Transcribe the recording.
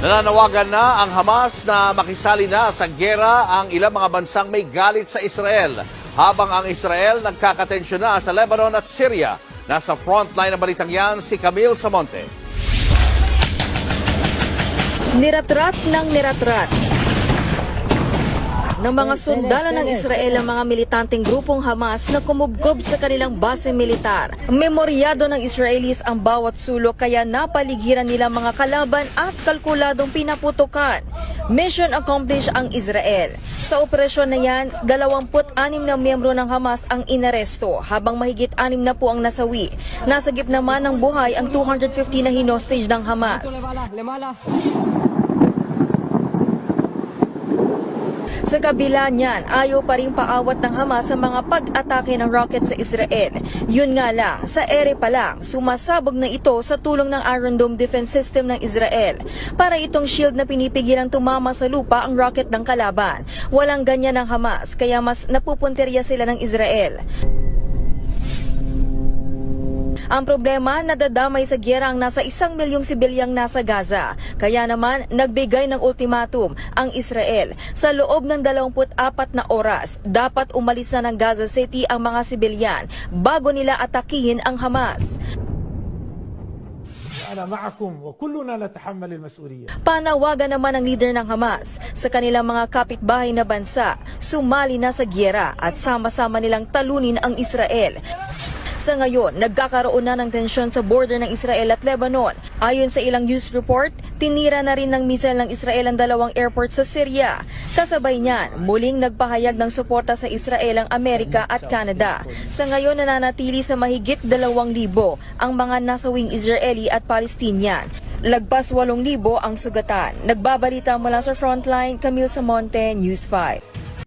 Nananawagan na ang Hamas na makisali na sa gera ang ilang mga bansang may galit sa Israel. Habang ang Israel nagkakatensyon na sa Lebanon at Syria. Nasa frontline ng balitang yan si Camille Samonte. Niratrat ng niratrat ng mga sundalo ng Israel ang mga militanteng grupong Hamas na kumubgob sa kanilang base militar. Memoryado ng Israelis ang bawat sulok kaya napaligiran nila mga kalaban at kalkuladong pinaputukan. Mission accomplished ang Israel. Sa operasyon na yan, 26 na miyembro ng Hamas ang inaresto habang mahigit 6 na po ang nasawi. Nasagip naman ng buhay ang 250 na hinostage ng Hamas. Sa kabila niyan, ayaw pa rin paawat ng Hamas sa mga pag-atake ng rocket sa Israel. Yun nga lang, sa ere pa lang, sumasabog na ito sa tulong ng Iron Dome defense system ng Israel. Para itong shield na pinipigilang tumama sa lupa ang rocket ng kalaban. Walang ganyan ng Hamas, kaya mas napupunterya sila ng Israel. Ang problema, nadadamay sa giyera ang nasa 1 milyong sibilyang nasa Gaza. Kaya naman, nagbigay ng ultimatum ang Israel. Sa loob ng 24 na oras, dapat umalis na ng Gaza City ang mga sibilyan bago nila atakihin ang Hamas. Panawagan naman ng leader ng Hamas sa kanilang mga kapitbahay na bansa, sumali na sa giyera at sama-sama nilang talunin ang Israel. Sa ngayon, nagkakaroon na ng tensyon sa border ng Israel at Lebanon. Ayon sa ilang news report, tinira na rin ng missile ng Israel ang 2 airport sa Syria. Kasabay niyan, muling nagpahayag ng suporta sa Israel ang Amerika at Canada. Sa ngayon, nananatili sa mahigit 2,000 ang mga nasawing Israeli at Palestinian. Lagpas 8,000 ang sugatan. Nagbabalita mula sa Frontline, Camille Samonte, News 5.